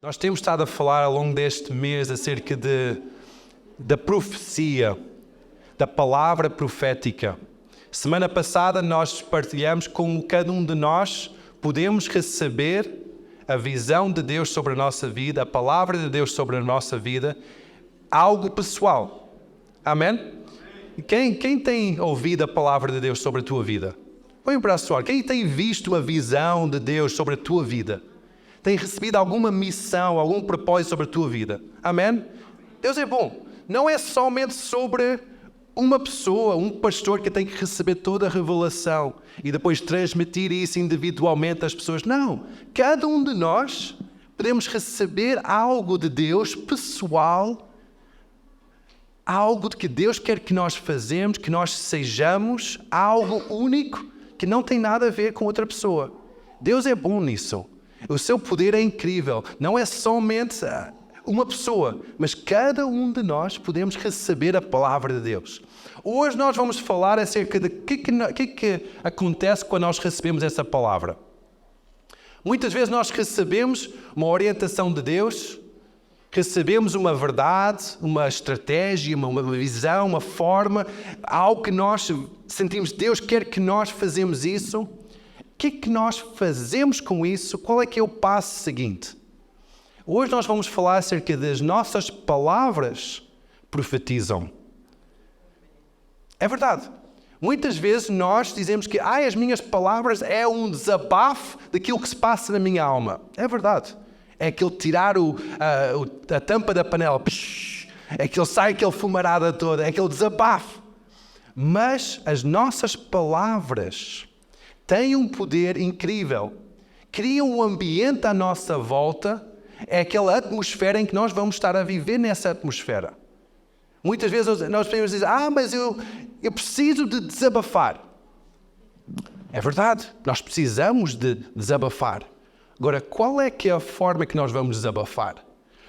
Nós temos estado a falar ao longo deste mês acerca da profecia, da palavra profética. Semana passada nós partilhamos como cada um de nós podemos receber a visão de Deus sobre a nossa vida, a palavra de Deus sobre a nossa vida, algo pessoal. Amém? Quem tem ouvido a palavra de Deus sobre a tua vida? Põe o braço ao ar. Quem tem visto a visão de Deus sobre a tua vida? Tem recebido alguma missão, algum propósito sobre a tua vida? Amém? Deus é bom. Não é somente sobre uma pessoa, um pastor que tem que receber toda a revelação e depois transmitir isso individualmente às pessoas. Não. Cada um de nós podemos receber algo de Deus pessoal, algo que Deus quer que nós façamos, que nós sejamos, algo único que não tem nada a ver com outra pessoa. Deus é bom nisso. O seu poder é incrível. Não é somente uma pessoa, mas cada um de nós podemos receber a palavra de Deus. Hoje nós vamos falar acerca de o que acontece quando nós recebemos essa palavra. Muitas vezes nós recebemos uma orientação de Deus, recebemos uma verdade, uma estratégia, uma visão, uma forma, algo que nós sentimos, Deus quer que nós fazemos isso. O que nós fazemos com isso? Qual é que é o passo seguinte? Hoje nós vamos falar acerca das nossas palavras profetizam. É verdade. Muitas vezes nós dizemos que as minhas palavras é um desabafo daquilo que se passa na minha alma. É verdade. É aquele tirar a tampa da panela. É aquele sai aquele fumarada toda. É aquele desabafo. Mas as nossas palavras têm um poder incrível. Criam um ambiente à nossa volta. É aquela atmosfera em que nós vamos estar a viver nessa atmosfera. Muitas vezes nós podemos dizer, mas eu preciso de desabafar. É verdade, nós precisamos de desabafar. Agora, qual é que é a forma que nós vamos desabafar?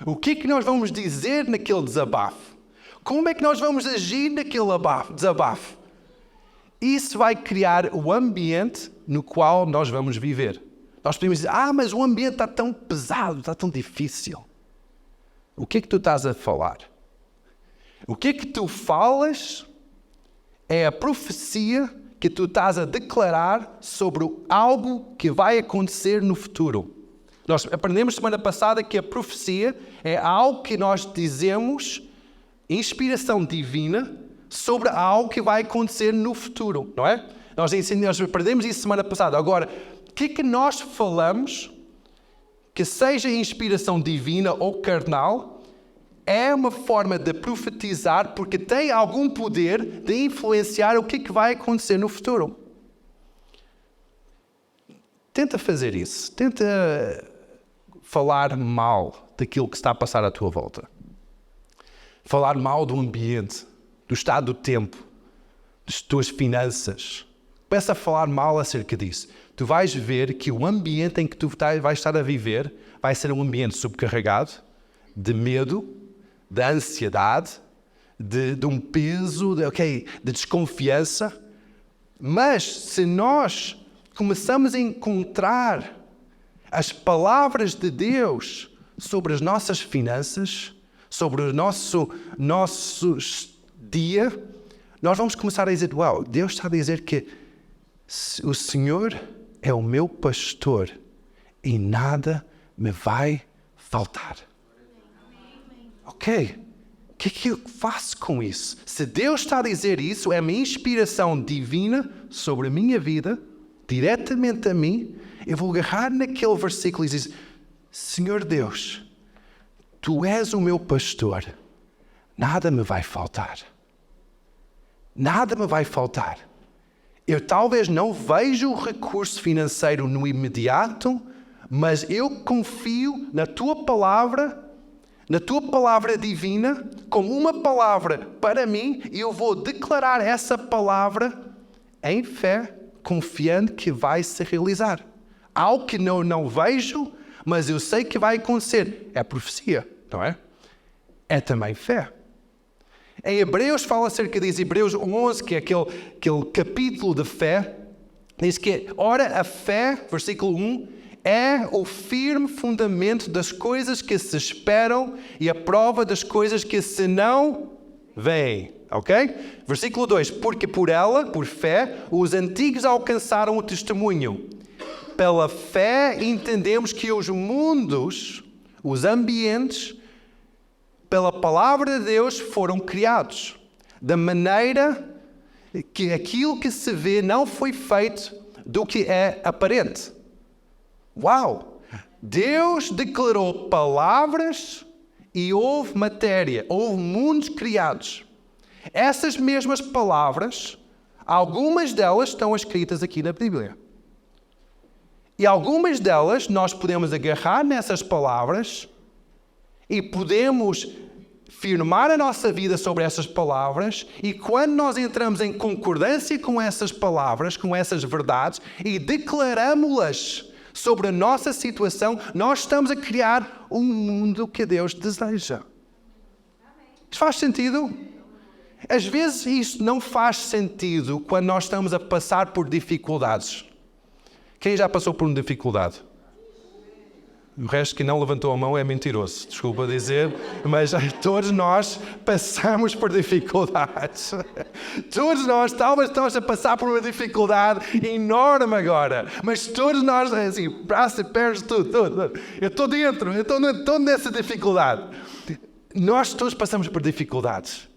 O que é que nós vamos dizer naquele desabafo? Como é que nós vamos agir naquele desabafo? Isso vai criar o ambiente no qual nós vamos viver. Nós podemos dizer, mas o ambiente está tão pesado, está tão difícil. O que é que tu estás a falar? O que é que tu falas é a profecia que tu estás a declarar sobre algo que vai acontecer no futuro. Nós aprendemos semana passada que a profecia é algo que nós dizemos, inspiração divina, sobre algo que vai acontecer no futuro, não é? Nós aprendemos isso semana passada. Agora, o que é que nós falamos que seja inspiração divina ou carnal é uma forma de profetizar porque tem algum poder de influenciar o que é que vai acontecer no futuro. Tenta fazer isso. Tenta falar mal daquilo que está a passar à tua volta. Falar mal do ambiente, do estado do tempo, das tuas finanças. Começa a falar mal acerca disso. Tu vais ver que o ambiente em que tu vais estar a viver vai ser um ambiente subcarregado de medo, de ansiedade, de um peso, de desconfiança. Mas se nós começamos a encontrar as palavras de Deus sobre as nossas finanças, sobre o nosso dia, nós vamos começar a dizer, Deus está a dizer que o Senhor é o meu pastor e nada me vai faltar. Ok, o que é que eu faço com isso? Se Deus está a dizer isso, é uma inspiração divina sobre a minha vida, diretamente a mim, eu vou agarrar naquele versículo e dizer, Senhor Deus, Tu és o meu pastor, nada me vai faltar. Nada me vai faltar. Eu talvez não vejo o recurso financeiro no imediato, mas eu confio na Tua palavra divina, como uma palavra para mim, e eu vou declarar essa palavra em fé, confiando que vai se realizar. Algo que eu não vejo, mas eu sei que vai acontecer. É profecia, não é? É também fé. Em Hebreus fala acerca disso, Hebreus 11, que é aquele capítulo de fé, diz que, ora, a fé, versículo 1, é o firme fundamento das coisas que se esperam e a prova das coisas que se não veem. Ok? Versículo 2. Porque por ela, por fé, os antigos alcançaram o testemunho. Pela fé entendemos que os mundos, os ambientes, pela palavra de Deus foram criados. Da maneira que aquilo que se vê não foi feito do que é aparente. Uau! Deus declarou palavras e houve matéria, houve mundos criados. Essas mesmas palavras, algumas delas estão escritas aqui na Bíblia. E algumas delas nós podemos agarrar nessas palavras e podemos firmar a nossa vida sobre essas palavras, e quando nós entramos em concordância com essas palavras, com essas verdades, e declaramos-las sobre a nossa situação, nós estamos a criar um mundo que Deus deseja. Isso faz sentido? Às vezes isso não faz sentido quando nós estamos a passar por dificuldades. Quem já passou por uma dificuldade? O resto que não levantou a mão é mentiroso, desculpa dizer, mas todos nós passamos por dificuldades. Todos nós, talvez estamos a passar por uma dificuldade enorme agora, mas todos nós, assim, braços e pernas, tudo. Eu estou dentro, eu estou nessa dificuldade. Nós todos passamos por dificuldades,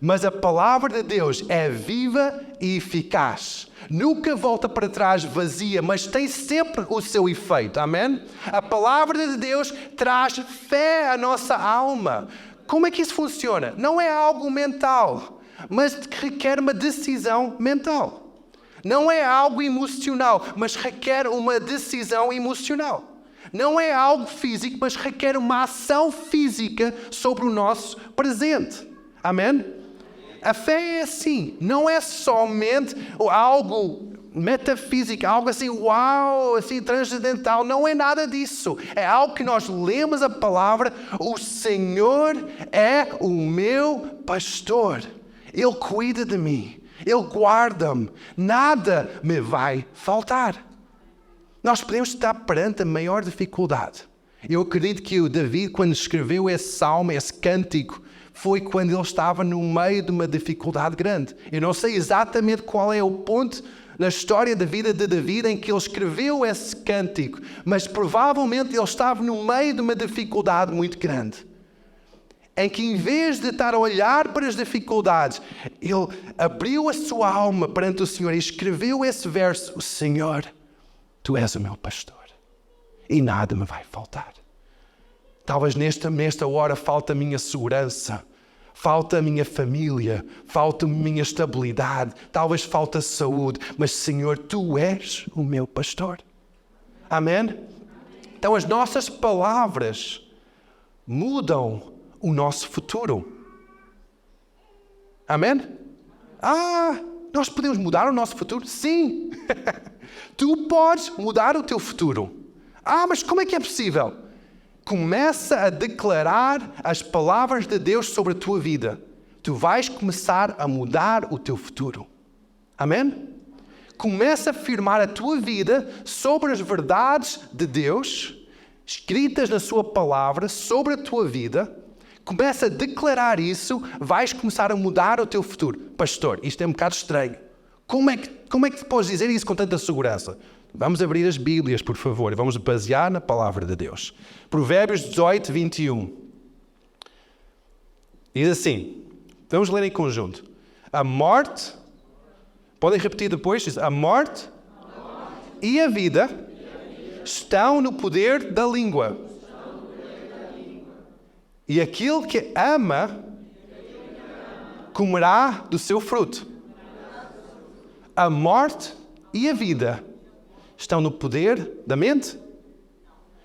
mas a palavra de Deus é viva e eficaz. Nunca volta para trás vazia, mas tem sempre o seu efeito. Amém? A palavra de Deus traz fé à nossa alma. Como é que isso funciona? Não é algo mental, mas requer uma decisão mental. Não é algo emocional, mas requer uma decisão emocional. Não é algo físico, mas requer uma ação física sobre o nosso presente. Amém? A fé é assim, não é somente algo metafísico, algo assim, uau, assim, transcendental. Não é nada disso. É algo que nós lemos a palavra, o Senhor é o meu pastor. Ele cuida de mim, Ele guarda-me, nada me vai faltar. Nós podemos estar perante a maior dificuldade. Eu acredito que o David, quando escreveu esse salmo, esse cântico, foi quando ele estava no meio de uma dificuldade grande. Eu não sei exatamente qual é o ponto na história da vida de David em que ele escreveu esse cântico, mas provavelmente ele estava no meio de uma dificuldade muito grande, em que em vez de estar a olhar para as dificuldades, ele abriu a sua alma perante o Senhor e escreveu esse verso: o Senhor, Tu és o meu pastor e nada me vai faltar. Talvez nesta hora falta a minha segurança, falta a minha família, falta a minha estabilidade, talvez falta saúde, mas Senhor, Tu és o meu pastor. Amém? Então as nossas palavras mudam o nosso futuro. Amém? Nós podemos mudar o nosso futuro? Sim. Tu podes mudar o teu futuro. Mas como é que é possível? Começa a declarar as palavras de Deus sobre a tua vida. Tu vais começar a mudar o teu futuro. Amém? Começa a afirmar a tua vida sobre as verdades de Deus, escritas na sua palavra, sobre a tua vida. Começa a declarar isso, vais começar a mudar o teu futuro. Pastor, isto é um bocado estranho. Como é que tu podes dizer isso com tanta segurança? Vamos abrir as Bíblias, por favor, e vamos basear na palavra de Deus. Provérbios 18, 21. Diz assim, vamos ler em conjunto. A morte, podem repetir depois, diz, a morte e a vida estão no poder da língua. E aquele que ama comerá do seu fruto. A morte e a vida estão no poder da mente?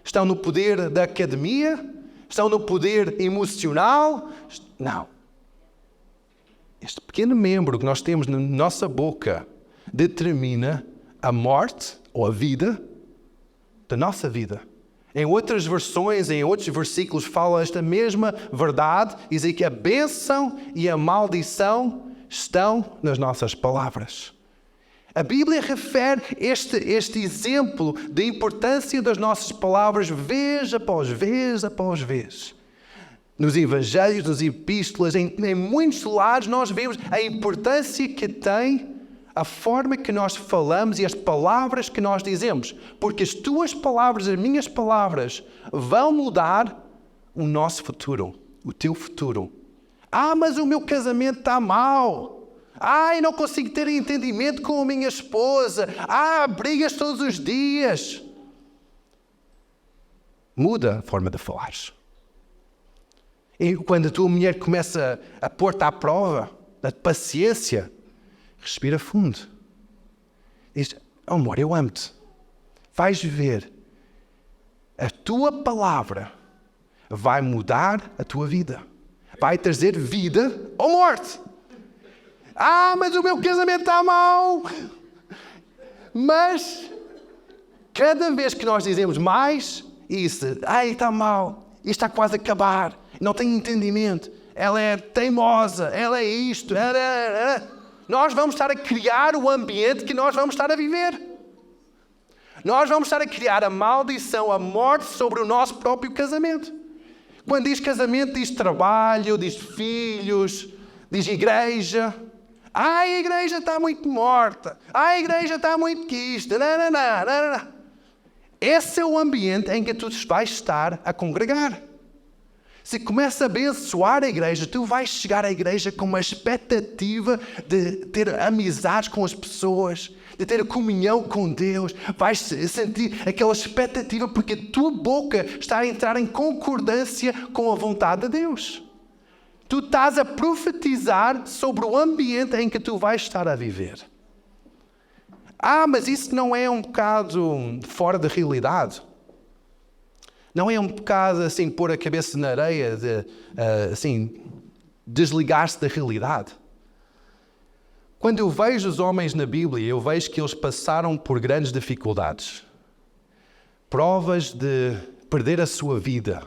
Estão no poder da academia? Estão no poder emocional? Não. Este pequeno membro que nós temos na nossa boca determina a morte ou a vida da nossa vida. Em outras versões, em outros versículos, fala esta mesma verdade, dizem que a bênção e a maldição estão nas nossas palavras. A Bíblia refere este exemplo da importância das nossas palavras vez após vez após vez. Nos Evangelhos, nas Epístolas, em muitos lados nós vemos a importância que tem a forma que nós falamos e as palavras que nós dizemos. Porque as tuas palavras, as minhas palavras, vão mudar o nosso futuro, o teu futuro. Mas o meu casamento está mal. Eu não consigo ter entendimento com a minha esposa. Brigas todos os dias. Muda a forma de falares. E quando a tua mulher começa a pôr-te à prova da paciência, respira fundo. Diz: amor, eu amo-te. Vais ver. A tua palavra vai mudar a tua vida. Vai trazer vida ou morte. Mas o meu casamento está mal. Mas, cada vez que nós dizemos mais, isso, está mal, isto está quase a acabar, não tem entendimento, ela é teimosa, ela é isto, nós vamos estar a criar o ambiente que nós vamos estar a viver. Nós vamos estar a criar a maldição, a morte sobre o nosso próprio casamento. Quando diz casamento, diz trabalho, diz filhos, diz igreja. A igreja está muito morta. A igreja está muito quisto. Esse é o ambiente em que tu vais estar a congregar. Se começa a abençoar a igreja, tu vais chegar à igreja com uma expectativa de ter amizades com as pessoas, de ter comunhão com Deus. Vais sentir aquela expectativa porque a tua boca está a entrar em concordância com a vontade de Deus. Tu estás a profetizar sobre o ambiente em que tu vais estar a viver. Mas isso não é um bocado fora da realidade? Não é um bocado assim pôr a cabeça na areia, desligar-se da realidade? Quando eu vejo os homens na Bíblia, eu vejo que eles passaram por grandes dificuldades. Provas de perder a sua vida,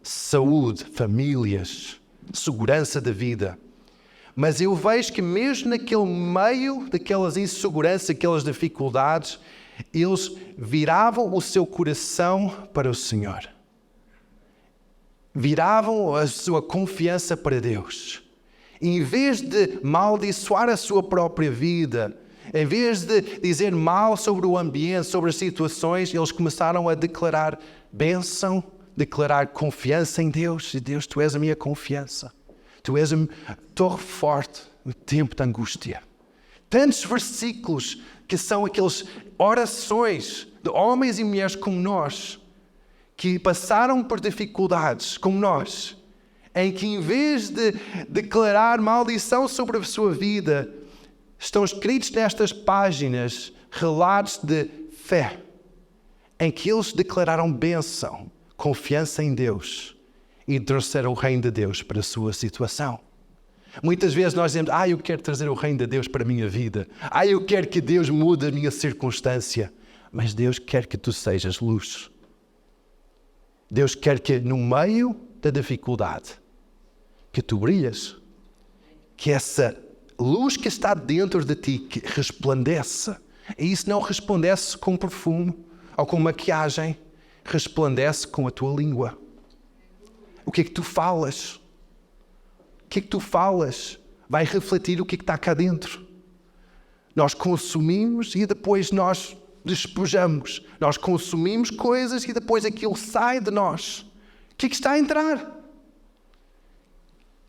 saúde, famílias, segurança da vida. Mas eu vejo que mesmo naquele meio daquelas inseguranças, aquelas dificuldades, eles viravam o seu coração para o Senhor. Viravam a sua confiança para Deus. E em vez de maldiçoar a sua própria vida, em vez de dizer mal sobre o ambiente, sobre as situações, eles começaram a declarar bênção, declarar confiança em Deus. E Deus, tu és a minha confiança. Tu és a torre forte no tempo de angústia. Tantos versículos que são aquelas orações de homens e mulheres como nós, que passaram por dificuldades como nós, em que em vez de declarar maldição sobre a sua vida, estão escritos nestas páginas relatos de fé, em que eles declararam bênção, confiança em Deus e trouxeram o reino de Deus para a sua situação. Muitas vezes nós dizemos, eu quero trazer o reino de Deus para a minha vida. Eu quero que Deus mude a minha circunstância. Mas Deus quer que tu sejas luz. Deus quer que no meio da dificuldade, que tu brilhas. Que essa luz que está dentro de ti, que resplandeça. E isso não resplandece com perfume ou com maquiagem. Resplandece com a tua língua. O que é que tu falas? O que é que tu falas vai refletir o que é que está cá dentro. Nós consumimos e depois nós despojamos. Nós consumimos coisas e depois aquilo sai de nós. O que é que está a entrar?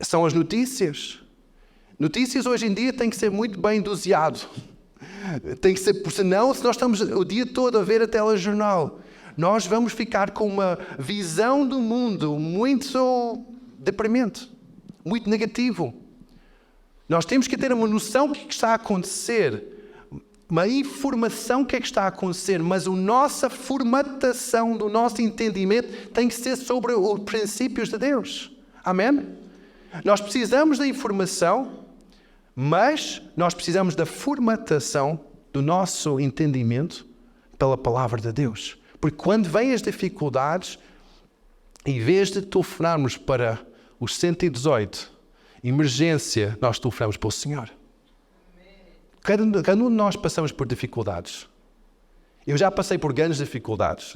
São as notícias. Notícias hoje em dia têm que ser muito bem doseado. Tem que ser, porque senão, se nós estamos o dia todo a ver a telejornal, nós vamos ficar com uma visão do mundo muito deprimente, muito negativo. Nós temos que ter uma noção do que está a acontecer, uma informação do que é que está a acontecer, mas a nossa formatação do nosso entendimento tem que ser sobre os princípios de Deus. Amém? Nós precisamos da informação, mas nós precisamos da formatação do nosso entendimento pela palavra de Deus. Porque quando vêm as dificuldades, em vez de telefonarmos para os 118, emergência, nós telefonamos para o Senhor. Cada um de nós passamos por dificuldades. Eu já passei por grandes dificuldades.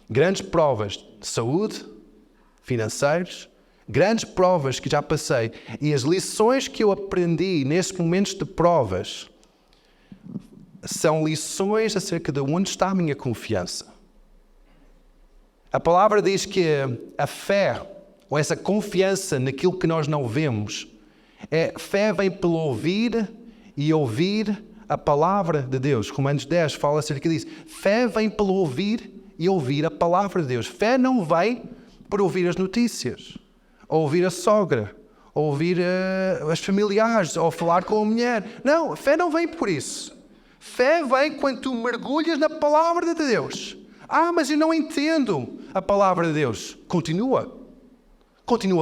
Grandes provas de saúde, financeiras, grandes provas que já passei. E as lições que eu aprendi nesses momentos de provas são lições acerca de onde está a minha confiança. A palavra diz que a fé, ou essa confiança naquilo que nós não vemos, fé vem pelo ouvir e ouvir a palavra de Deus. Romanos 10 fala acerca disso. Fé vem pelo ouvir e ouvir a palavra de Deus. Fé não vem por ouvir as notícias, ou ouvir a sogra, ou ouvir as familiares, ou falar com a mulher. Não, fé não vem por isso. Fé vem quando tu mergulhas na palavra de Deus. Mas eu não entendo a palavra de Deus. Continua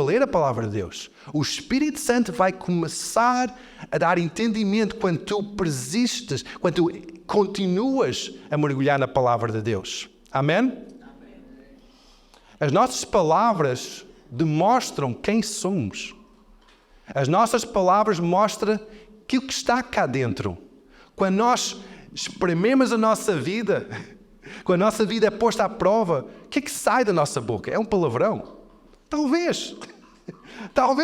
a ler a palavra de Deus. O Espírito Santo vai começar a dar entendimento quando tu persistes, quando tu continuas a mergulhar na palavra de Deus. Amém? As nossas palavras demonstram quem somos. As nossas palavras mostram aquilo que está cá dentro. Quando nós esprememos a nossa vida, quando a nossa vida é posta à prova, o que é que sai da nossa boca? É um palavrão? Talvez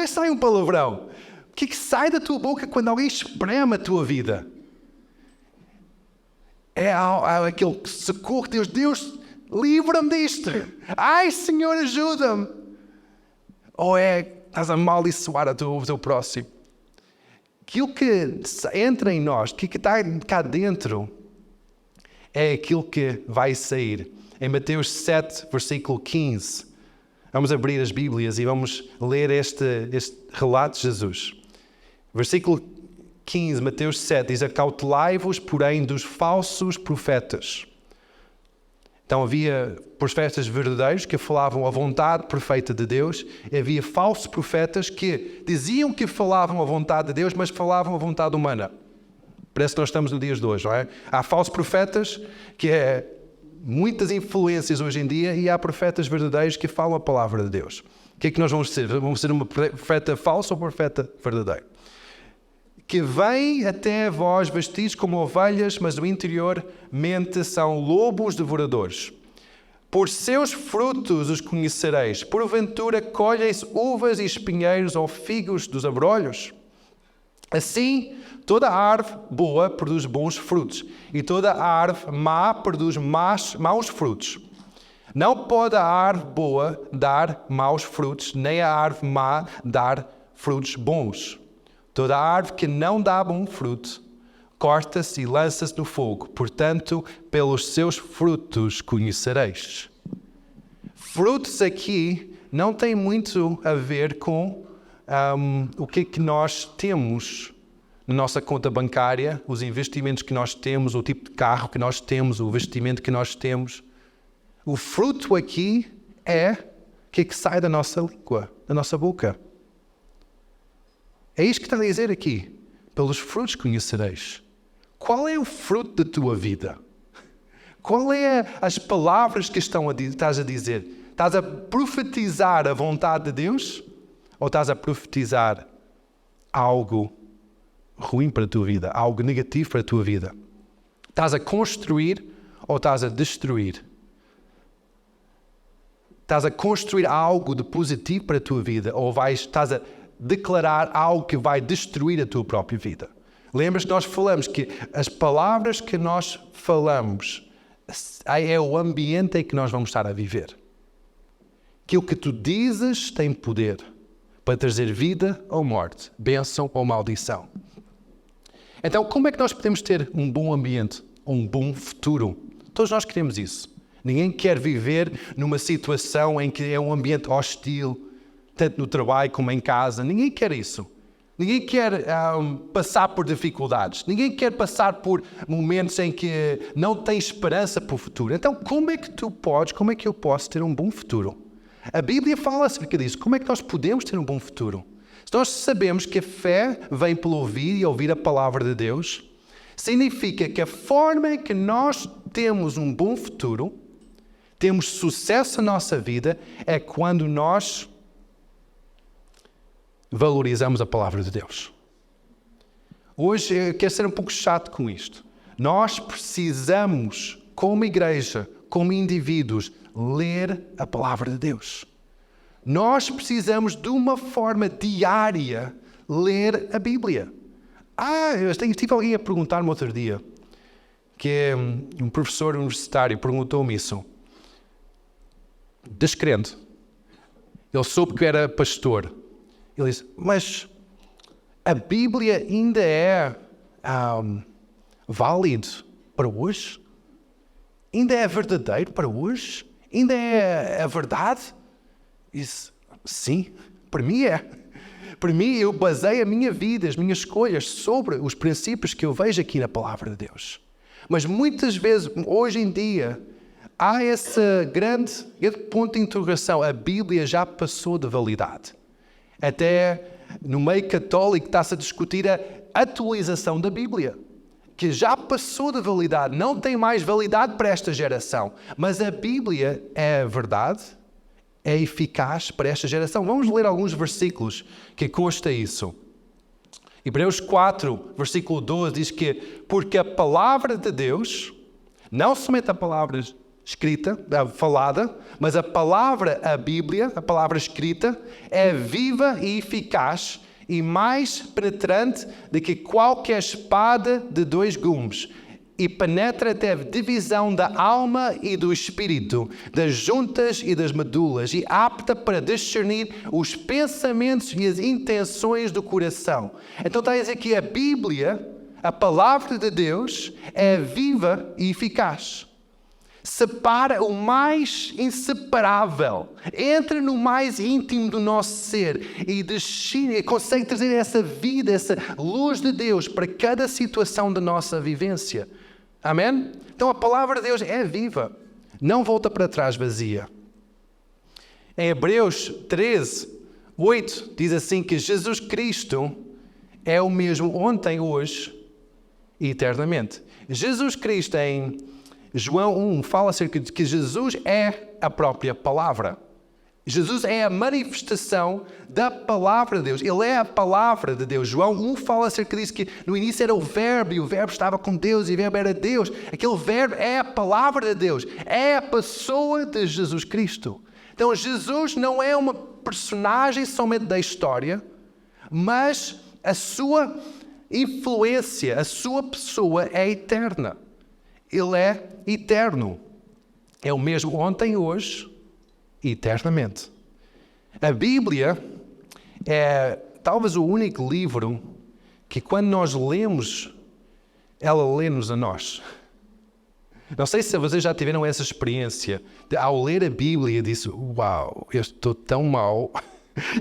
saia um palavrão. O que é que sai da tua boca quando alguém espreme a tua vida? É aquele socorro de Deus, livra-me disto. Ai, Senhor, ajuda-me. Ou estás a amaldiçoar o teu próximo. Aquilo que entra em nós, aquilo que está cá dentro, é aquilo que vai sair. Em Mateus 7, versículo 15, vamos abrir as Bíblias e vamos ler este relato de Jesus. Versículo 15, Mateus 7, diz: acautelai-vos, porém, dos falsos profetas. Então havia profetas verdadeiros que falavam a vontade perfeita de Deus, e havia falsos profetas que diziam que falavam a vontade de Deus, mas falavam a vontade humana. Parece que nós estamos no dias de hoje, não é? Há falsos profetas que muitas influências hoje em dia, e há profetas verdadeiros que falam a palavra de Deus. O que é que nós vamos ser? Vamos ser um profeta falso ou um profeta verdadeiro? Que vem até vós vestidos como ovelhas, mas no interior mente são lobos devoradores. Por seus frutos os conhecereis. Porventura colhem-se uvas e espinheiros ou figos dos abrolhos? Assim, toda árvore boa produz bons frutos, e toda árvore má produz maus frutos. Não pode a árvore boa dar maus frutos, nem a árvore má dar frutos bons. Toda árvore que não dá bom fruto, corta-se e lança-se no fogo. Portanto, pelos seus frutos conhecereis. Frutos aqui não tem muito a ver com o que é que nós temos na nossa conta bancária, os investimentos que nós temos, o tipo de carro que nós temos, o vestimento que nós temos. O fruto aqui é o que é que sai da nossa língua, da nossa boca. É isto que está a dizer aqui. Pelos frutos conhecereis. Qual é o fruto da tua vida? Qual é as palavras que estás a dizer? Estás a profetizar a vontade de Deus? Ou estás a profetizar algo ruim para a tua vida? Algo negativo para a tua vida? Estás a construir ou estás a destruir? Estás a construir algo de positivo para a tua vida? Ou estás a declarar algo que vai destruir a tua própria vida? Lembras que nós falamos que as palavras que nós falamos é o ambiente em que nós vamos estar a viver. Aquilo que tu dizes tem poder para trazer vida ou morte, bênção ou maldição. Então, como é que nós podemos ter um bom ambiente, um bom futuro? Todos nós queremos isso. Ninguém quer viver numa situação em que é um ambiente hostil, tanto no trabalho como em casa. Ninguém quer isso. Ninguém quer passar por dificuldades. Ninguém quer passar por momentos em que não tem esperança para o futuro. Então, como é que eu posso ter um bom futuro? A Bíblia fala acerca disso. Como é que nós podemos ter um bom futuro? Se nós sabemos que a fé vem pelo ouvir e ouvir a palavra de Deus, significa que a forma em que nós temos um bom futuro, temos sucesso na nossa vida, é quando nós valorizamos a palavra de Deus. Hoje eu quero ser um pouco chato com isto. Nós precisamos, como igreja, como indivíduos, ler a palavra de Deus. Nós precisamos de uma forma diária ler a Bíblia. Tive alguém a perguntar-me outro dia, que é um professor universitário, perguntou-me isso. Descrente. Ele soube que eu era pastor. Ele disse, mas a Bíblia ainda é válido para hoje? Ainda é verdadeiro para hoje? Ainda é a verdade? Disse, sim, para mim é. Para mim, eu baseio a minha vida, as minhas escolhas sobre os princípios que eu vejo aqui na palavra de Deus. Mas muitas vezes, hoje em dia, há esse grande ponto de interrogação. A Bíblia já passou de validade. Até no meio católico está-se a discutir a atualização da Bíblia, que já passou de validade, não tem mais validade para esta geração. Mas a Bíblia é verdade, é eficaz para esta geração. Vamos ler alguns versículos que consta isso. Hebreus 4, versículo 12, diz que porque a palavra de Deus, não somente a palavra escrita, falada, mas a Bíblia, a palavra escrita, é viva e eficaz e mais penetrante do que qualquer espada de 2 gumes, e penetra até a divisão da alma e do espírito, das juntas e das medulas, e apta para discernir os pensamentos e as intenções do coração. Então está a dizer que a Bíblia, a palavra de Deus, é viva e eficaz. Separa o mais inseparável, entra no mais íntimo do nosso ser e consegue trazer essa vida, essa luz de Deus para cada situação da nossa vivência. Amém? Então a palavra de Deus é viva, não volta para trás vazia. Em Hebreus 13, 8, diz assim que Jesus Cristo é o mesmo ontem, hoje e eternamente. Jesus Cristo em João 1 fala acerca de que Jesus é a própria palavra. Jesus é a manifestação da palavra de Deus. Ele é a palavra de Deus. João 1 fala acerca disso, que no início era o verbo, e o verbo estava com Deus, e o verbo era Deus. Aquele verbo é a palavra de Deus. É a pessoa de Jesus Cristo. Então Jesus não é uma personagem somente da história, mas a sua influência, a sua pessoa é eterna. Ele é eterno. É o mesmo ontem, hoje e eternamente. A Bíblia é talvez o único livro que quando nós lemos, ela lê-nos a nós. Não sei se vocês já tiveram essa experiência de, ao ler a Bíblia, disse, uau, eu estou tão mau.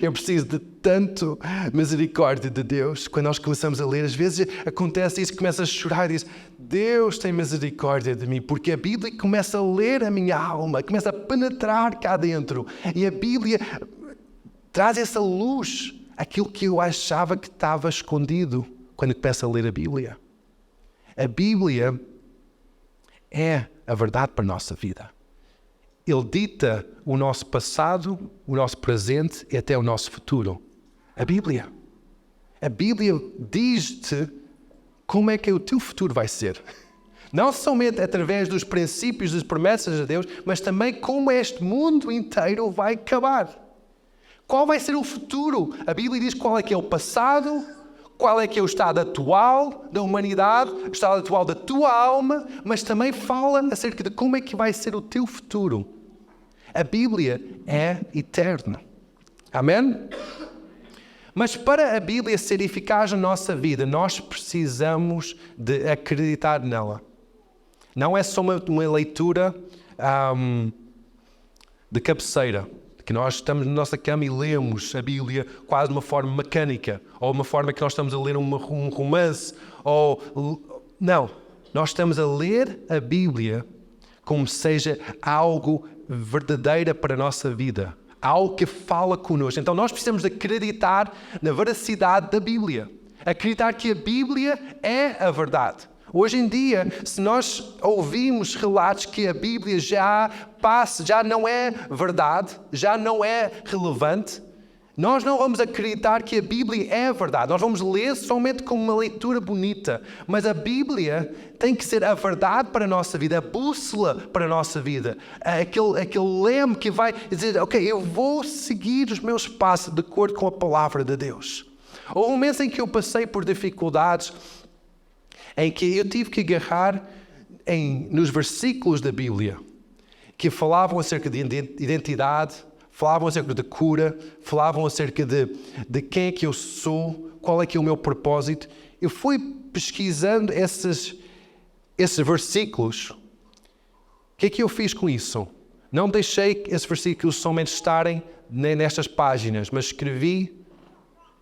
Eu preciso de tanto misericórdia de Deus. Quando nós começamos a ler, às vezes acontece isso, começa a chorar e diz, Deus tem misericórdia de mim, porque a Bíblia começa a ler a minha alma, começa a penetrar cá dentro. E a Bíblia traz essa luz, aquilo que eu achava que estava escondido quando começo a ler a Bíblia. A Bíblia é a verdade para a nossa vida. Ele dita o nosso passado, o nosso presente e até o nosso futuro. A Bíblia. A Bíblia diz-te como é que o teu futuro vai ser. Não somente através dos princípios, das promessas de Deus, mas também como este mundo inteiro vai acabar. Qual vai ser o futuro? A Bíblia diz qual é que é o passado, qual é que é o estado atual da humanidade, o estado atual da tua alma, mas também fala acerca de como é que vai ser o teu futuro. A Bíblia é eterna. Amém? Mas para a Bíblia ser eficaz na nossa vida, nós precisamos de acreditar nela. Não é só uma leitura de cabeceira, que nós estamos na nossa cama e lemos a Bíblia quase de uma forma mecânica, ou uma forma que nós estamos a ler um romance, Não, nós estamos a ler a Bíblia como seja algo verdadeiro para a nossa vida, algo que fala connosco. Então nós precisamos de acreditar na veracidade da Bíblia, acreditar que a Bíblia é a verdade. Hoje em dia, se nós ouvimos relatos que a Bíblia já não é verdade, já não é relevante, Nós não vamos acreditar que a Bíblia é a verdade. Nós vamos ler somente como uma leitura bonita. Mas a Bíblia tem que ser a verdade para a nossa vida, a bússola para a nossa vida. Aquele leme que vai dizer, ok, eu vou seguir os meus passos de acordo com a palavra de Deus. Houve momentos em que eu passei por dificuldades, em que eu tive que agarrar nos versículos da Bíblia, que falavam acerca de identidade, falavam acerca de cura, falavam acerca de quem é que eu sou, qual é que é o meu propósito. Eu fui pesquisando esses versículos. O que é que eu fiz com isso? Não deixei esses versículos somente estarem nestas páginas, mas escrevi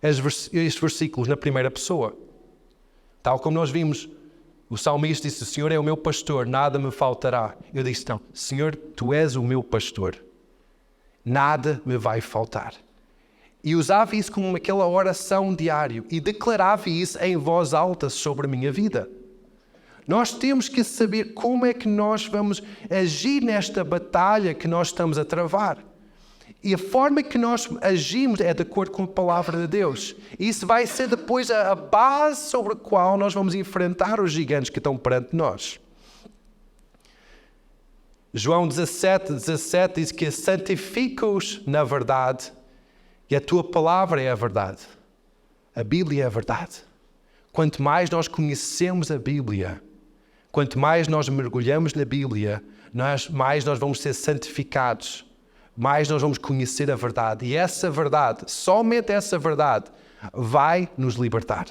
estes versículos na primeira pessoa. Tal como nós vimos, o salmista disse, o Senhor é o meu pastor, nada me faltará. Eu disse, não, Senhor, Tu és o meu pastor. Nada me vai faltar. E usava isso como aquela oração diária e declarava isso em voz alta sobre a minha vida. Nós temos que saber como é que nós vamos agir nesta batalha que nós estamos a travar. E a forma que nós agimos é de acordo com a palavra de Deus. Isso vai ser depois a base sobre a qual nós vamos enfrentar os gigantes que estão perante nós. João 17 diz que santifica-os na verdade e a tua palavra é a verdade. A Bíblia é a verdade. Quanto mais nós conhecemos a Bíblia, quanto mais nós mergulhamos na Bíblia, mais nós vamos ser santificados, mais nós vamos conhecer a verdade. E essa verdade, somente essa verdade, vai nos libertar.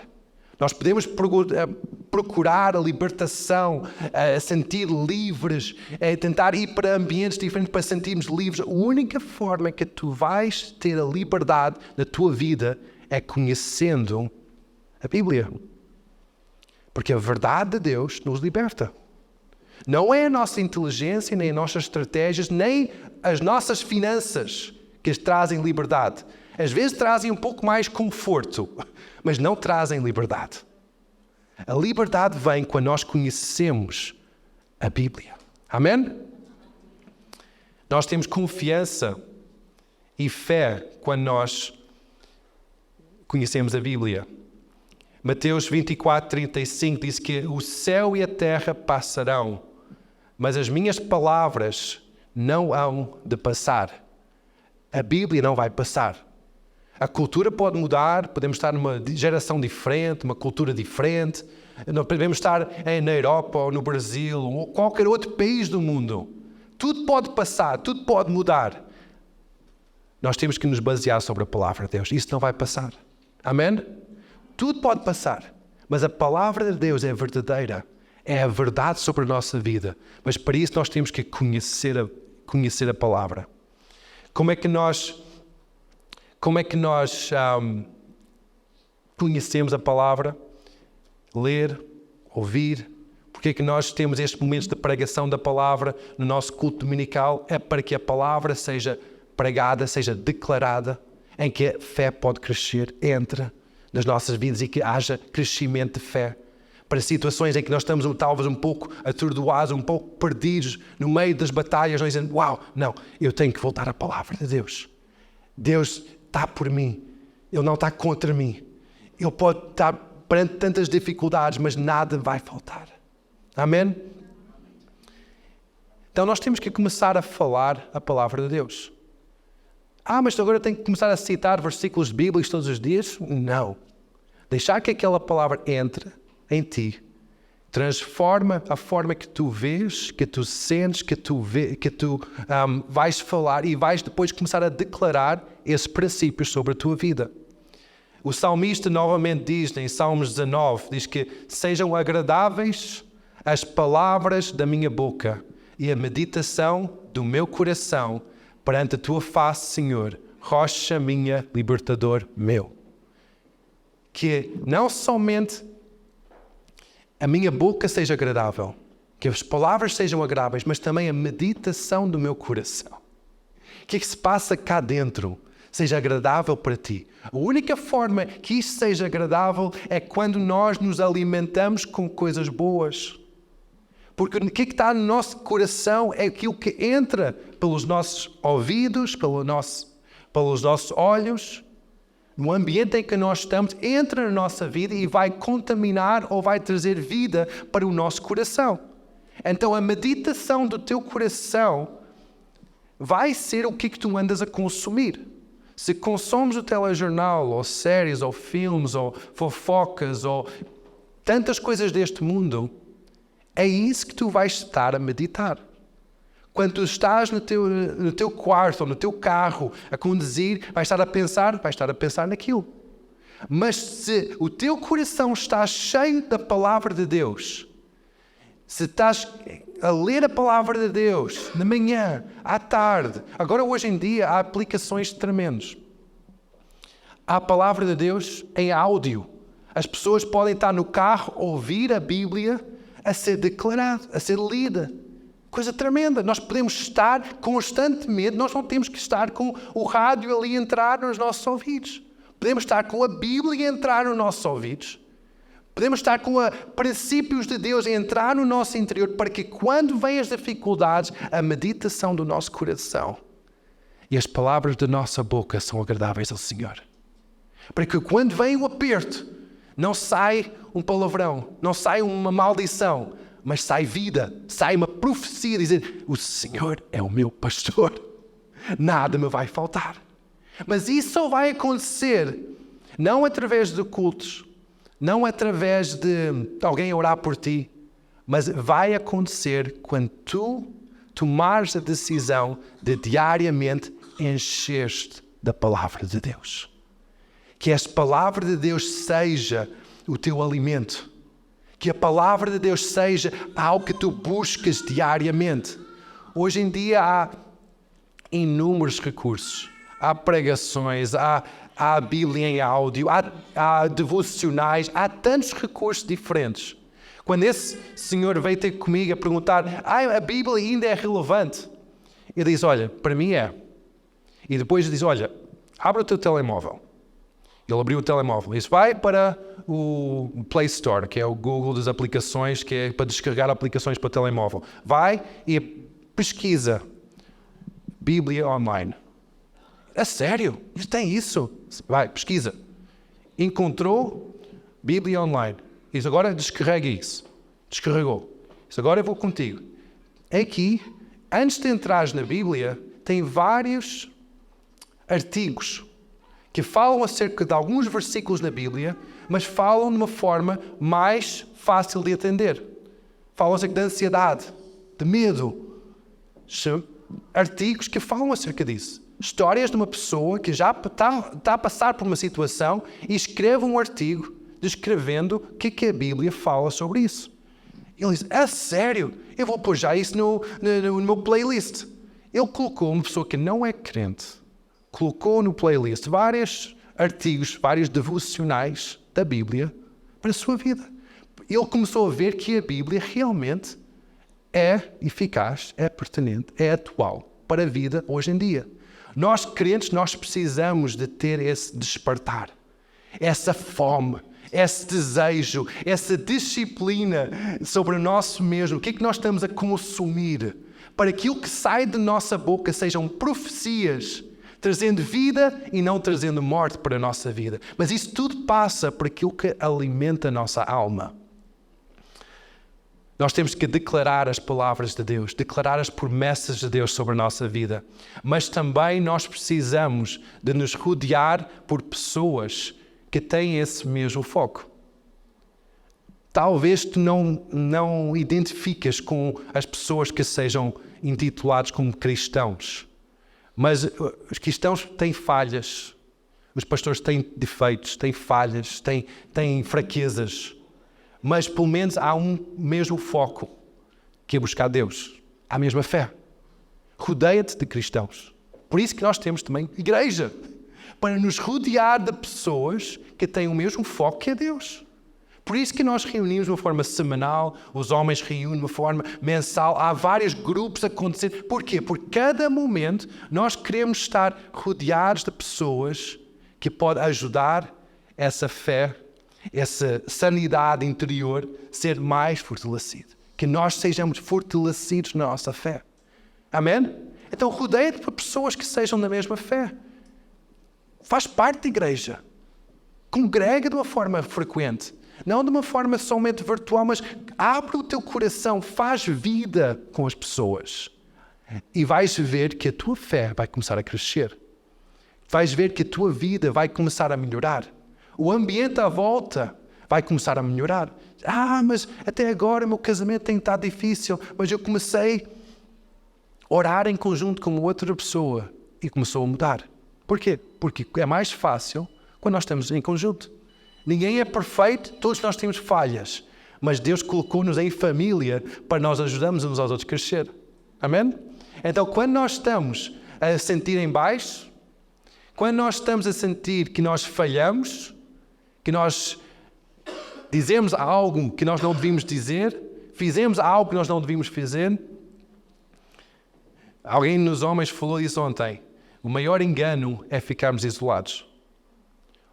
Nós podemos procurar a libertação, sentir livres, tentar ir para ambientes diferentes para sentirmos livres. A única forma que tu vais ter a liberdade na tua vida é conhecendo a Bíblia. Porque a verdade de Deus nos liberta. Não é a nossa inteligência, nem as nossas estratégias, nem as nossas finanças que trazem liberdade. Às vezes trazem um pouco mais conforto, mas não trazem liberdade. A liberdade vem quando nós conhecemos a Bíblia. Amém? Nós temos confiança e fé quando nós conhecemos a Bíblia. Mateus 24:35 diz que o céu e a terra passarão, mas as minhas palavras não hão de passar. A Bíblia não vai passar. A cultura pode mudar, podemos estar numa geração diferente, uma cultura diferente, podemos estar na Europa ou no Brasil ou qualquer outro país do mundo. Tudo pode passar, tudo pode mudar. Nós temos que nos basear sobre a palavra de Deus. Isso não vai passar. Amém? Tudo pode passar, mas a palavra de Deus é verdadeira. É a verdade sobre a nossa vida. Mas para isso nós temos que conhecer a palavra. Como é que nós conhecemos a palavra? Ler, ouvir. Porque é que nós temos estes momentos de pregação da palavra no nosso culto dominical? É para que a palavra seja pregada, seja declarada, em que a fé pode crescer, entre nas nossas vidas e que haja crescimento de fé. Para situações em que nós estamos talvez um pouco atordoados, um pouco perdidos no meio das batalhas, nós dizendo, não, eu tenho que voltar à palavra de Deus. Deus está por mim, Ele não está contra mim. Ele pode estar perante tantas dificuldades, mas nada vai faltar. Amém? Então nós temos que começar a falar a palavra de Deus. Mas agora eu tenho que começar a citar versículos bíblicos todos os dias? Não. Deixar que aquela palavra entre em ti, transforma a forma que tu vês, que tu sentes, que tu vais falar e vais depois começar a declarar esses princípios sobre a tua vida. O salmista novamente diz, em Salmos 19, diz que sejam agradáveis as palavras da minha boca e a meditação do meu coração perante a tua face, Senhor, rocha minha, libertador meu. Que não somente a minha boca seja agradável, que as palavras sejam agradáveis, mas também a meditação do meu coração. O que é que se passa cá dentro seja agradável para ti. A única forma que isto seja agradável é quando nós nos alimentamos com coisas boas. Porque o que está no nosso coração é aquilo que entra pelos nossos ouvidos, pelos nossos olhos no ambiente em que nós estamos, entra na nossa vida e vai contaminar ou vai trazer vida para o nosso coração. Então a meditação do teu coração vai ser o que tu andas a consumir. Se consomes o telejornal, ou séries, ou filmes, ou fofocas, ou tantas coisas deste mundo, é isso que tu vais estar a meditar. Quando tu estás no teu quarto ou no teu carro a conduzir, vais estar a pensar naquilo. Mas se o teu coração está cheio da palavra de Deus, se estás a ler a palavra de Deus de manhã, à tarde, agora hoje em dia há aplicações tremendas. Há a palavra de Deus em áudio. As pessoas podem estar no carro, ouvir a Bíblia a ser declarada, a ser lida. Coisa tremenda. Nós podemos estar constantemente, nós não temos que estar com o rádio ali a entrar nos nossos ouvidos. Podemos estar com a Bíblia a entrar nos nossos ouvidos. Podemos estar com princípios de Deus a entrar no nosso interior para que quando vêm as dificuldades, a meditação do nosso coração e as palavras da nossa boca são agradáveis ao Senhor. Para que quando vem o aperto, não sai um palavrão, não sai uma maldição, mas sai vida, sai uma profecia, dizer, o Senhor é o meu pastor, nada me vai faltar. Mas isso só vai acontecer, não através de cultos, não através de alguém orar por ti, mas vai acontecer quando tu tomares a decisão de diariamente encher-te da palavra de Deus. Que esta palavra de Deus seja o teu alimento. Que a palavra de Deus seja algo que tu buscas diariamente. Hoje em dia há inúmeros recursos. Há pregações, há a Bíblia em áudio, há devocionais, há tantos recursos diferentes. Quando esse senhor veio ter comigo a perguntar, a Bíblia ainda é relevante? Ele diz, olha, para mim é. E depois diz, olha, abre o teu telemóvel. Ele abriu o telemóvel e disse, vai para o Play Store, que é o Google das aplicações, que é para descarregar aplicações para o telemóvel. Vai e pesquisa Bíblia online. É sério? Tem isso? Vai, pesquisa. Encontrou Bíblia online. Diz, agora descarrega isso. Descarregou. Diz, agora eu vou contigo. Aqui, antes de entrares na Bíblia, tem vários artigos que falam acerca de alguns versículos na Bíblia, mas falam de uma forma mais fácil de entender. Falam acerca de ansiedade, de medo. Artigos que falam acerca disso. Histórias de uma pessoa que já está a passar por uma situação e escreve um artigo descrevendo o que a Bíblia fala sobre isso. Ele diz, é sério? Eu vou pôr já isso no meu playlist. Ele colocou uma pessoa que não é crente, colocou no playlist vários artigos, vários devocionais da Bíblia para a sua vida. Ele começou a ver que a Bíblia realmente é eficaz, é pertinente, é atual para a vida hoje em dia. Nós crentes, nós precisamos de ter esse despertar, essa fome, esse desejo, essa disciplina sobre o nosso mesmo. O que é que nós estamos a consumir? Para que aquilo que sai de nossa boca sejam profecias, trazendo vida e não trazendo morte para a nossa vida. Mas isso tudo passa por aquilo que alimenta a nossa alma. Nós temos que declarar as palavras de Deus, declarar as promessas de Deus sobre a nossa vida. Mas também nós precisamos de nos rodear por pessoas que têm esse mesmo foco. Talvez tu não identifiques com as pessoas que sejam intitulados como cristãos. Mas os cristãos têm falhas, os pastores têm defeitos, têm falhas, têm fraquezas, mas pelo menos há um mesmo foco, que é buscar Deus, há a mesma fé. Rodeia-te de cristãos. Por isso que nós temos também igreja, para nos rodear de pessoas que têm o mesmo foco que é Deus. Por isso que nós reunimos de uma forma semanal, os homens reúnem de uma forma mensal, há vários grupos a acontecer. Porquê? Porque cada momento nós queremos estar rodeados de pessoas que podem ajudar essa fé, essa sanidade interior ser mais fortalecida. Que nós sejamos fortalecidos na nossa fé. Amém? Então rodeia-te de pessoas que sejam da mesma fé. Faz parte da igreja. Congrega de uma forma frequente. Não de uma forma somente virtual, mas abre o teu coração, faz vida com as pessoas. E vais ver que a tua fé vai começar a crescer. Vais ver que a tua vida vai começar a melhorar. O ambiente à volta vai começar a melhorar. Mas até agora o meu casamento tem estado difícil, mas eu comecei a orar em conjunto com outra pessoa e começou a mudar. Por quê? Porque é mais fácil quando nós estamos em conjunto. Ninguém é perfeito, todos nós temos falhas, mas Deus colocou-nos em família para nós ajudarmos uns aos outros a crescer. Amém? Então, quando nós estamos a sentir em baixo, quando nós estamos a sentir que nós falhamos, que nós dizemos algo que nós não devíamos dizer, fizemos algo que nós não devíamos fazer, alguém nos homens falou isso ontem. O maior engano é ficarmos isolados.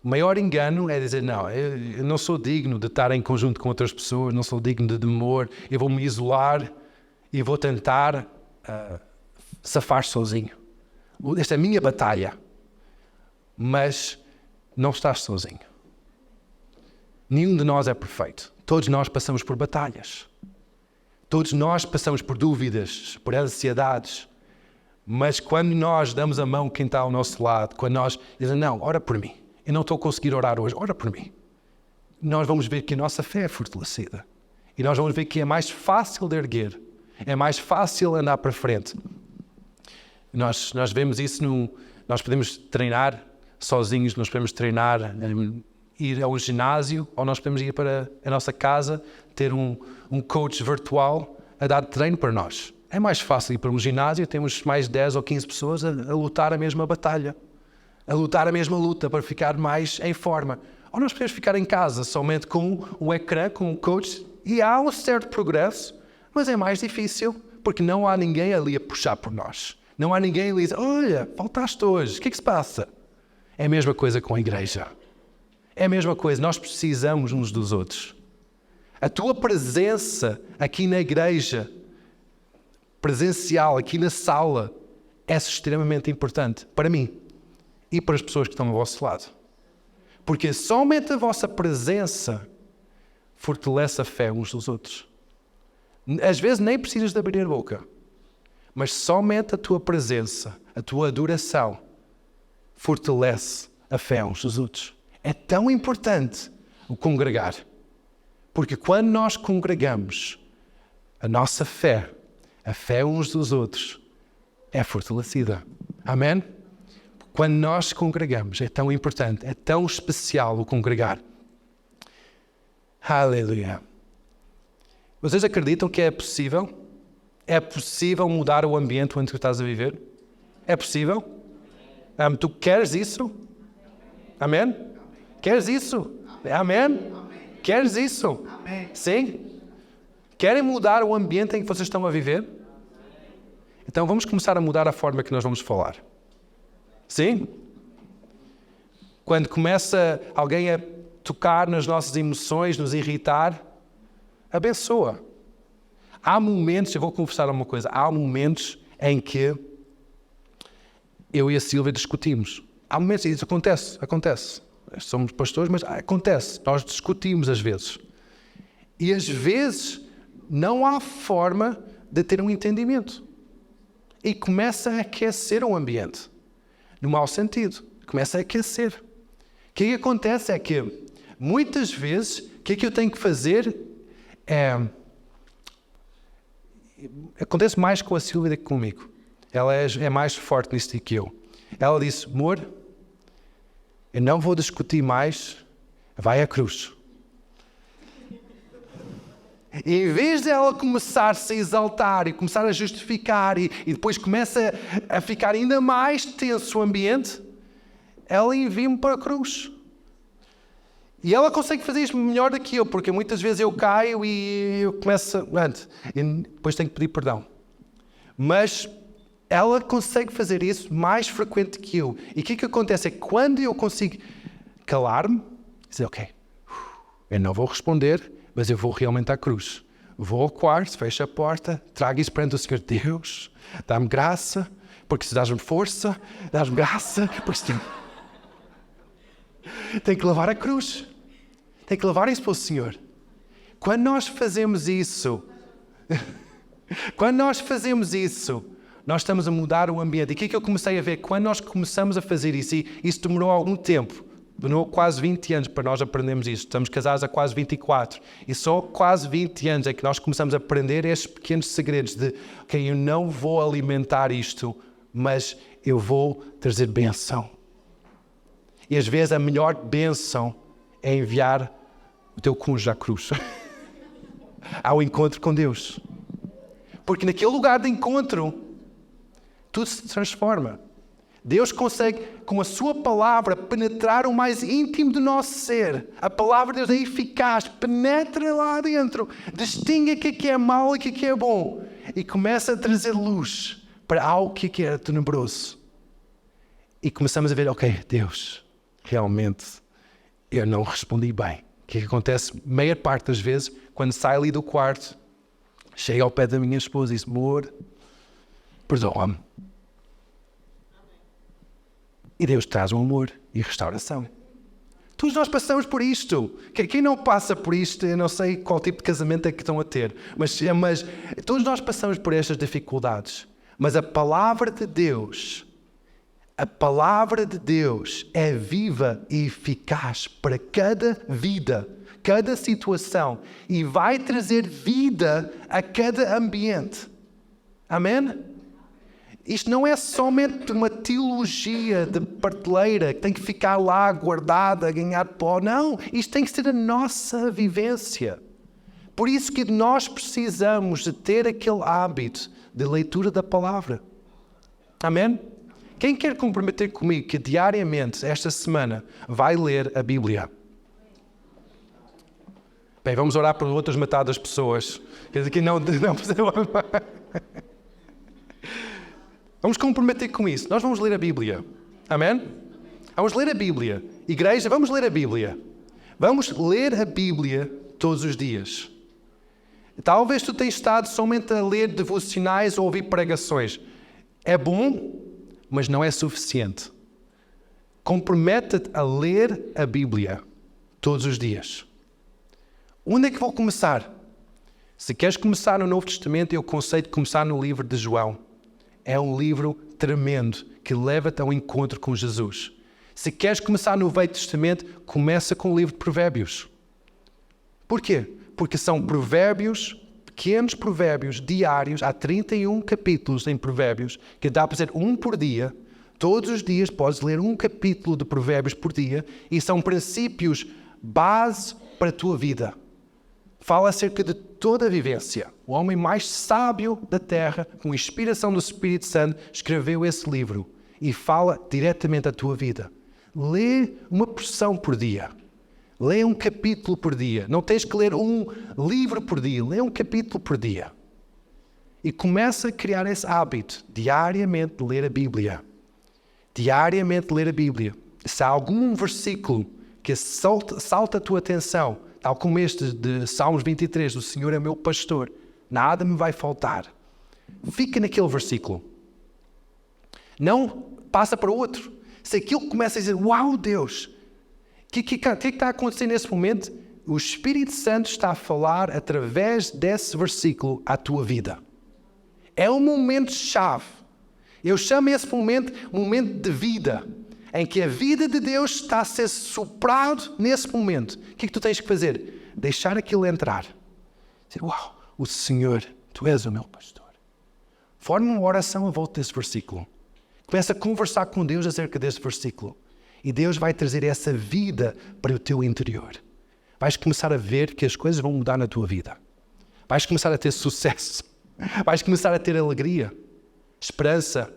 O maior engano é dizer, não, eu não sou digno de estar em conjunto com outras pessoas, não sou digno de temor, eu vou me isolar e vou tentar safar sozinho. Esta é a minha batalha. Mas não estás sozinho. Nenhum de nós é perfeito. Todos nós passamos por batalhas. Todos nós passamos por dúvidas, por ansiedades. Mas quando nós damos a mão a quem está ao nosso lado, quando nós dizemos, não, ora por mim. Eu não estou a conseguir orar hoje, ora por mim. Nós vamos ver que a nossa fé é fortalecida. E nós vamos ver que é mais fácil de erguer. É mais fácil andar para frente. Nós vemos isso nós podemos treinar sozinhos, nós podemos treinar, ir ao ginásio, ou nós podemos ir para a nossa casa, ter um coach virtual a dar treino para nós. É mais fácil ir para um ginásio, temos mais 10 ou 15 pessoas a lutar a mesma batalha, a lutar a mesma luta para ficar mais em forma. Ou nós podemos ficar em casa somente com um ecrã, com um coach, e há um certo progresso, mas é mais difícil, porque não há ninguém ali a puxar por nós. Não há ninguém ali a dizer, olha, faltaste hoje, o que é que se passa? É a mesma coisa com a igreja. É a mesma coisa, nós precisamos uns dos outros. A tua presença aqui na igreja, presencial, aqui na sala, é extremamente importante para mim e para as pessoas que estão ao vosso lado. Porque somente a vossa presença fortalece a fé uns dos outros. Às vezes nem precisas de abrir a boca, mas somente a tua presença, a tua adoração, fortalece a fé uns dos outros. É tão importante o congregar, porque quando nós congregamos, a nossa fé, a fé uns dos outros, é fortalecida. Amém? Quando nós congregamos, é tão importante, é tão especial o congregar. Aleluia. Vocês acreditam que é possível? É possível mudar o ambiente onde tu estás a viver? É possível? Tu queres isso? Amém? Queres isso? Amém? Queres isso? Sim? Querem mudar o ambiente em que vocês estão a viver? Então vamos começar a mudar a forma que nós vamos falar. Sim? Quando começa alguém a tocar nas nossas emoções, nos irritar, abençoa. Há momentos, eu vou confessar uma coisa, há momentos em que eu e a Silvia discutimos. Há momentos, e isso acontece. Somos pastores, mas acontece. Nós discutimos às vezes. E às vezes não há forma de ter um entendimento. E começa a aquecer o ambiente. No mau sentido. Começa a aquecer. O que acontece é que, muitas vezes, o que eu tenho que fazer acontece mais com a Silvia do que comigo. Ela é mais forte nisso do que eu. Ela disse, amor, eu não vou discutir mais, vai à cruz. E em vez de ela começar-se a exaltar e começar a justificar e depois começa a ficar ainda mais tenso o ambiente, ela envia-me para a cruz. E ela consegue fazer isto melhor do que eu, porque muitas vezes eu caio e eu começo e depois tenho que pedir perdão. Mas ela consegue fazer isso mais frequente que eu. E o que acontece é que quando eu consigo calar-me, dizer, ok, eu não vou responder, mas eu vou realmente à cruz. Vou ao quarto, fecho a porta, trago isso perante o Senhor Deus, dá-me graça, porque se dás-me força, dás-me graça, porque se... Tem que levar a cruz. Tem que levar isso para o Senhor. Quando nós fazemos isso, nós estamos a mudar o ambiente. E o que é que eu comecei a ver? Quando nós começamos a fazer isso, e isso demorou algum tempo, demorou quase 20 anos para nós aprendermos isto. Estamos casados há quase 24. E só quase 20 anos é que nós começamos a aprender estes pequenos segredos de, ok, eu não vou alimentar isto, mas eu vou trazer bênção. E às vezes a melhor bênção é enviar o teu cônjuge à cruz. Ao encontro com Deus. Porque naquele lugar de encontro, tudo se transforma. Deus consegue, com a sua palavra, penetrar o mais íntimo do nosso ser. A palavra de Deus é eficaz, penetra lá dentro, distingue o que é mau e o que é bom. E começa a trazer luz para algo que é tenebroso. E começamos a ver, ok, Deus, realmente eu não respondi bem. O que acontece meia parte das vezes, quando sai ali do quarto, chega ao pé da minha esposa e diz, amor, perdoa-me. E Deus traz o amor e restauração. Todos nós passamos por isto. Quem não passa por isto, eu não sei qual tipo de casamento é que estão a ter, mas todos nós passamos por estas dificuldades. Mas a palavra de Deus é viva e eficaz para cada vida, cada situação, e vai trazer vida a cada ambiente. Amém? Isto não é somente uma teologia de prateleira que tem que ficar lá guardada, a ganhar pó. Não, isto tem que ser a nossa vivência. Por isso que nós precisamos de ter aquele hábito de leitura da palavra. Amém? Quem quer comprometer comigo que diariamente, esta semana, vai ler a Bíblia? Bem, vamos orar por outras matadas pessoas. Que não Vamos comprometer com isso. Nós vamos ler a Bíblia. Amém? Vamos ler a Bíblia. Igreja, vamos ler a Bíblia. Vamos ler a Bíblia todos os dias. Talvez tu tenhas estado somente a ler devocionais ou ouvir pregações. É bom, mas não é suficiente. Compromete-te a ler a Bíblia todos os dias. Onde é que vou começar? Se queres começar no Novo Testamento, eu aconselho começar no livro de João. É um livro tremendo que leva-te ao encontro com Jesus. Se queres começar no Velho Testamento, começa com o livro de Provérbios. Porquê? Porque são provérbios, pequenos provérbios diários, há 31 capítulos em Provérbios, que dá para dizer um por dia. Todos os dias podes ler um capítulo de Provérbios por dia e são princípios base para a tua vida. Fala acerca de toda a vivência. O homem mais sábio da terra, com inspiração do Espírito Santo, escreveu esse livro e fala diretamente à tua vida. Lê uma porção por dia. Lê um capítulo por dia. Não tens que ler um livro por dia. Lê um capítulo por dia. E começa a criar esse hábito, diariamente, de ler a Bíblia. Diariamente ler a Bíblia. Se há algum versículo que salta a tua atenção, tal como este de Salmos 23, o Senhor é meu pastor, nada me vai faltar. Fica naquele versículo. Não passa para outro. Se aquilo começa a dizer, uau Deus, o que está a acontecer nesse momento? O Espírito Santo está a falar através desse versículo à tua vida. É um momento-chave. Eu chamo esse momento de vida, em que a vida de Deus está a ser soprado nesse momento. O que tu tens que fazer? Deixar aquilo entrar. Dizer, uau, o Senhor, tu és o meu pastor. Forma uma oração à volta desse versículo. Começa a conversar com Deus acerca desse versículo. E Deus vai trazer essa vida para o teu interior. Vais começar a ver que as coisas vão mudar na tua vida. Vais começar a ter sucesso. Vais começar a ter alegria, esperança.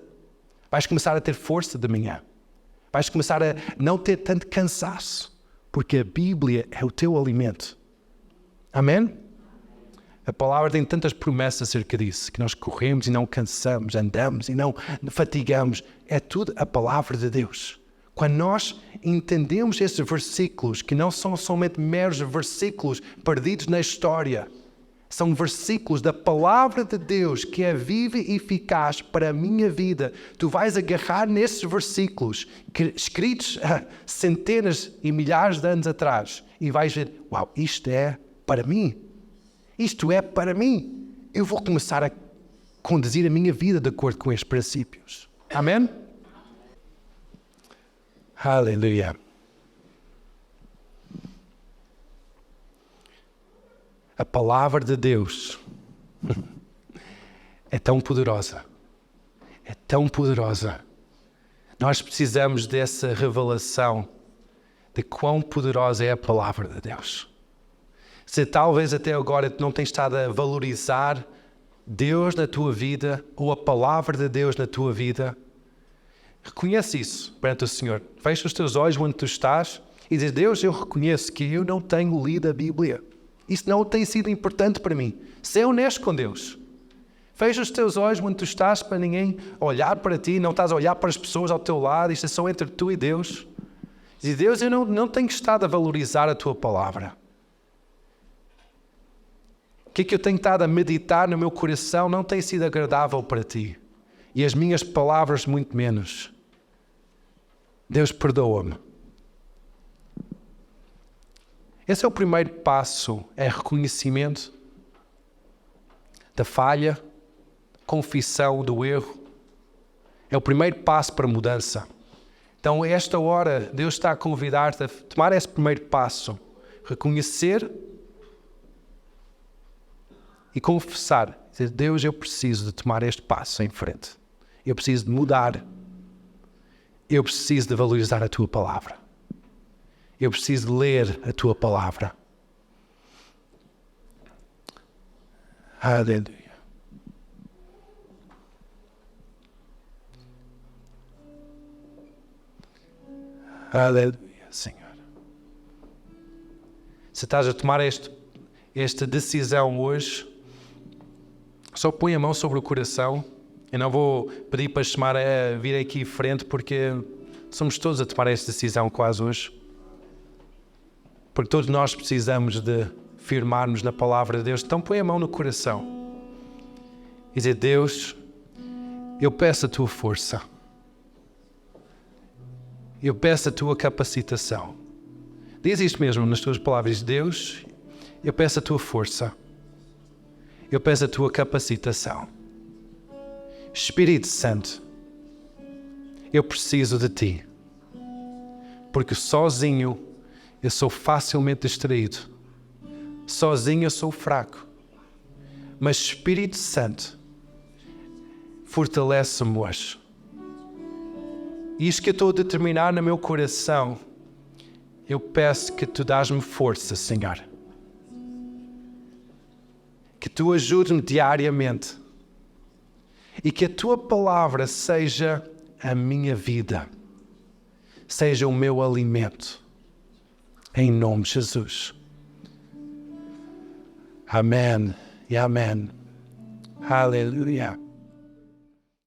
Vais começar a ter força de manhã. Vais começar a não ter tanto cansaço, porque a Bíblia é o teu alimento. Amém? A palavra tem tantas promessas acerca disso, que nós corremos e não cansamos, andamos e não fatigamos. É tudo a palavra de Deus. Quando nós entendemos esses versículos, que não são somente meros versículos perdidos na história, São versículos da palavra de Deus que é viva e eficaz para a minha vida. Tu vais agarrar nesses versículos escritos há centenas e milhares de anos atrás e vais ver, uau, isto é para mim. Isto é para mim. Eu vou começar a conduzir a minha vida de acordo com estes princípios. Amém? Aleluia. A palavra de Deus é tão poderosa. É tão poderosa. Nós precisamos dessa revelação de quão poderosa é a palavra de Deus. Se talvez até agora tu não tens estado a valorizar Deus na tua vida ou a palavra de Deus na tua vida, reconhece isso perante o Senhor. Fecha os teus olhos onde tu estás e diz, Deus, eu reconheço que eu não tenho lido a Bíblia. Isso não tem sido importante para mim. Ser honesto com Deus. Fecha os teus olhos onde tu estás para ninguém olhar para ti, não estás a olhar para as pessoas ao teu lado, isto é só entre tu e Deus. Diz, Deus, eu não tenho estado a valorizar a tua palavra. O que é que eu tenho estado a meditar no meu coração não tem sido agradável para ti. E as minhas palavras muito menos. Deus, perdoa-me. Esse é o primeiro passo, é reconhecimento da falha, confissão do erro. É o primeiro passo para a mudança. Então, a esta hora, Deus está a convidar-te a tomar esse primeiro passo. Reconhecer e confessar. Dizer, Deus, eu preciso de tomar este passo em frente. Eu preciso de mudar. Eu preciso de valorizar a tua palavra. Eu preciso de ler a tua palavra. Aleluia. Aleluia, Senhor. Se estás a tomar esta decisão hoje, só põe a mão sobre o coração. Eu não vou pedir para chamar a vir aqui em frente, porque somos todos a tomar esta decisão quase hoje. Porque todos nós precisamos de firmarmos na palavra de Deus. Então põe a mão no coração e dizer, Deus, eu peço a tua força. Eu peço a tua capacitação. Diz isto mesmo nas tuas palavras. Deus, eu peço a tua força. Eu peço a tua capacitação. Espírito Santo, eu preciso de ti. Porque sozinho eu sou facilmente distraído. Sozinho eu sou fraco. Mas Espírito Santo, fortalece-me hoje. E isto que eu estou a determinar no meu coração, eu peço que tu dás-me força, Senhor. Que tu ajudes-me diariamente. E que a tua palavra seja a minha vida. Seja o meu alimento. Em nome de Jesus. Amém e amém. Aleluia.